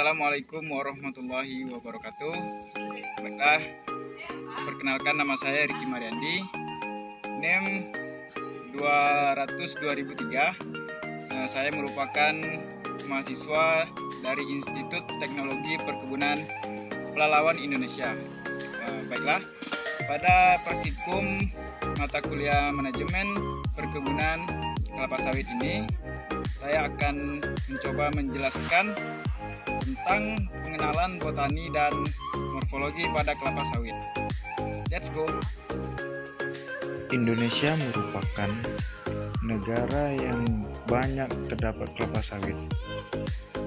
Assalamualaikum warahmatullahi wabarakatuh. Baiklah, perkenalkan nama saya Ricky Mariandi, NIM 200-2003. Saya merupakan mahasiswa dari Institut Teknologi Perkebunan Pelalawan Indonesia. Baiklah, pada praktikum mata kuliah manajemen perkebunan kelapa sawit ini, saya akan mencoba menjelaskan tentang pengenalan botani dan morfologi pada kelapa sawit. Let's go! Indonesia merupakan negara yang banyak terdapat kelapa sawit.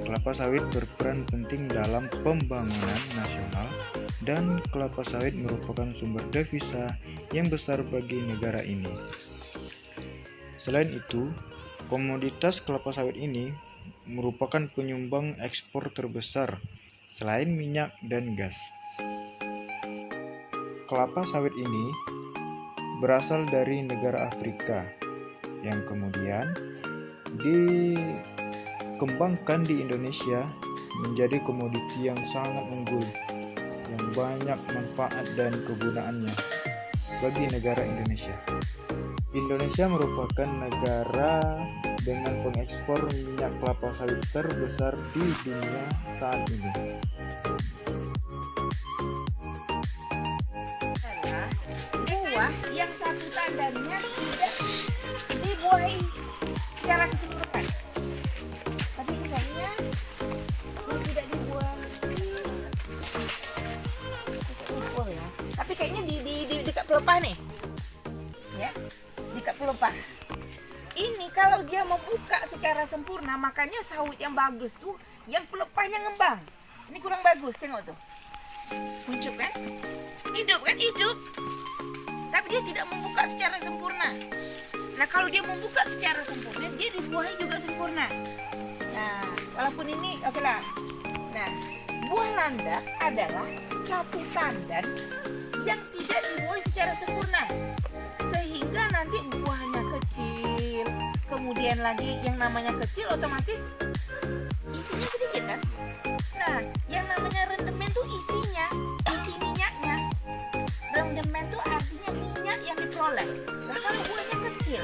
Kelapa sawit berperan penting dalam pembangunan nasional dan kelapa sawit merupakan sumber devisa yang besar bagi negara ini. Selain itu, komoditas kelapa sawit ini merupakan penyumbang ekspor terbesar selain minyak dan gas. Kelapa sawit ini berasal dari negara Afrika yang kemudian dikembangkan di Indonesia menjadi komoditi yang sangat unggul, yang banyak manfaat dan kegunaannya bagi negara Indonesia. Indonesia merupakan negara dengan pengekspor minyak kelapa sawit terbesar di dunia saat ini. Buah yang satu tandannya tidak dibuahi secara keseluruhan. Tapi misalnya yang tidak dibuahi, ya. Tapi kayaknya di dekat pelepah nih, ya, dekat pelepah. Ini kalau dia membuka secara sempurna, makanya sawit yang bagus tuh yang pelepahnya ngembang. Ini kurang bagus, tengok tuh. Kuncup kan? Hidup kan? Hidup. Tapi dia tidak membuka secara sempurna. Nah, kalau dia membuka secara sempurna, dia dibuahi juga sempurna. Nah, walaupun ini oke lah. Nah, buah landak adalah satu tandan yang tidak dibuahi secara sempurna. Sehingga nanti buahnya kecil, kemudian lagi yang namanya kecil otomatis isinya sedikit kan. Nah, yang namanya rendemen tuh isi minyaknya. Rendemen tuh artinya minyak yang diperoleh. Nah, kalau buahnya kecil,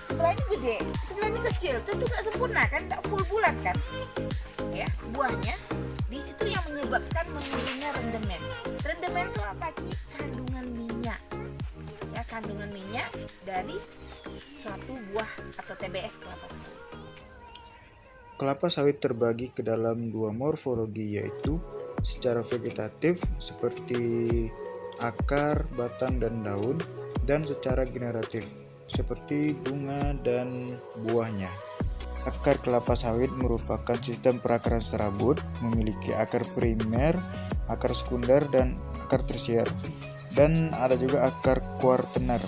sebelah ini gede, sebelah ini kecil, tentu nggak sempurna kan, nggak full bulat kan, ya buahnya. Di situ yang menyebabkan menurunnya rendemen. Rendemen tuh apa sih? Kandungan minyak. Ya, kandungan minyak dari suatu buah atau TBS kelapa sawit. Kelapa sawit terbagi ke dalam dua morfologi, yaitu secara vegetatif seperti akar, batang, dan daun, dan secara generatif seperti bunga dan buahnya. Akar kelapa sawit merupakan sistem perakaran serabut, memiliki akar primer, akar sekunder, dan akar tersier. Dan ada juga akar kuartener.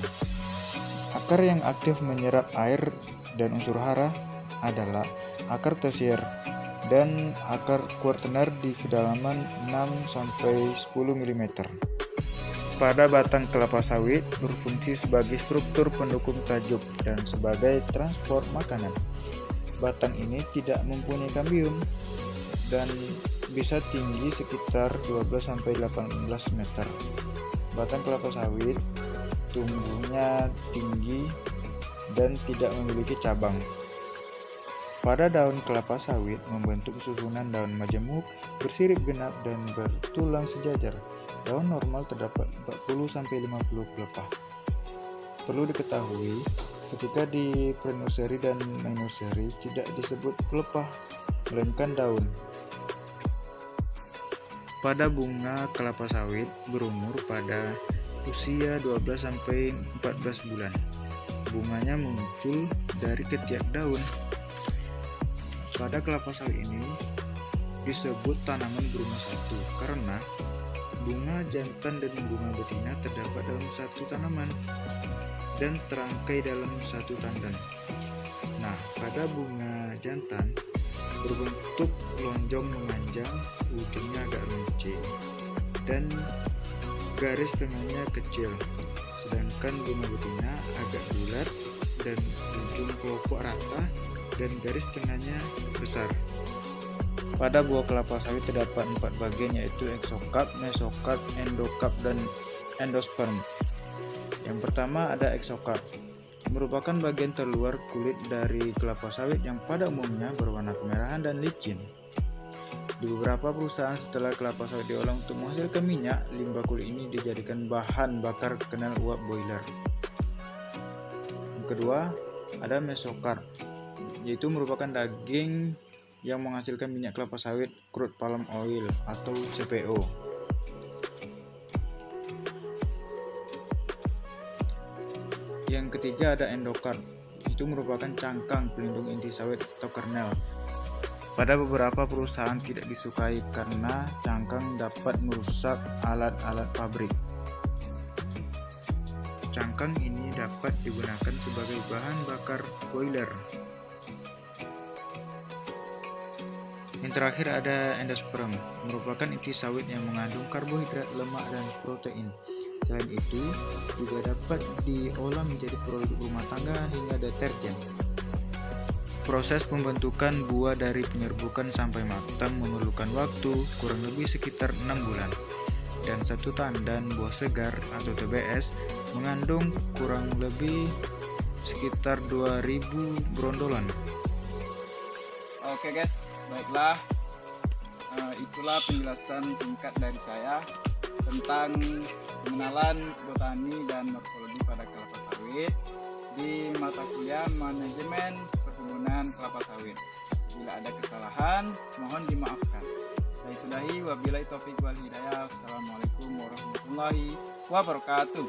Akar yang aktif menyerap air dan unsur hara adalah akar tersier, dan akar kuartener di kedalaman 6-10 mm. Pada batang kelapa sawit berfungsi sebagai struktur pendukung tajuk dan sebagai transport makanan. Batang ini tidak mempunyai kambium dan bisa tinggi sekitar 12-18 meter. Batang kelapa sawit tumbuhnya tinggi dan tidak memiliki cabang. Pada daun kelapa sawit membentuk susunan daun majemuk, bersirip genap, dan bertulang sejajar. Daun normal terdapat 40-50 pelepah. Perlu diketahui, ketika di pre-nursery dan main-nursery tidak disebut pelepah, melainkan daun. Pada bunga kelapa sawit berumur pada usia 12-14 bulan. Bunganya muncul dari ketiak daun. Pada kelapa sawit ini disebut tanaman berumah satu karena bunga jantan dan bunga betina terdapat dalam satu tanaman dan terangkai dalam satu tandan. Nah, pada bunga jantan berbentuk lonjong memanjang, ujungnya agak runcing dan garis tengahnya kecil, sedangkan bunga betina agak bulat dan ujung kelompok rata dan garis tengahnya besar. Pada buah kelapa sawit terdapat 4 bagian, yaitu exocarp, mesocarp, endocarp, dan endosperm. Yang pertama ada exocarp, merupakan bagian terluar kulit dari kelapa sawit yang pada umumnya berwarna kemerahan dan licin. Di beberapa perusahaan setelah kelapa sawit diolah untuk menghasilkan minyak, limbah kulit ini dijadikan bahan bakar kenal uap boiler. Yang kedua ada mesocarp, yaitu merupakan daging yang menghasilkan minyak kelapa sawit, crude palm oil atau CPO. Yang ketiga ada endocarp, itu merupakan cangkang pelindung inti sawit atau kernel. Pada beberapa perusahaan tidak disukai karena cangkang dapat merusak alat-alat pabrik. Cangkang ini dapat digunakan sebagai bahan bakar boiler. Yang terakhir ada endosperm, merupakan inti sawit yang mengandung karbohidrat, lemak, dan protein. Selain itu, juga dapat diolah menjadi produk rumah tangga hingga deterjen. Proses pembentukan buah dari penyerbukan sampai matang memerlukan waktu kurang lebih sekitar 6 bulan. Dan 1 tandan buah segar atau TBS mengandung kurang lebih sekitar 2000 brondolan. Oke guys, baiklah, itulah penjelasan singkat dari saya tentang pengenalan botani dan morfologi pada kelapa sawit di mata kuliah manajemen perkebunan kelapa sawit. Bila ada kesalahan, mohon dimaafkan. Saya sudahi, wabillahi taufiq wal hidayah. Assalamualaikum warahmatullahi wabarakatuh.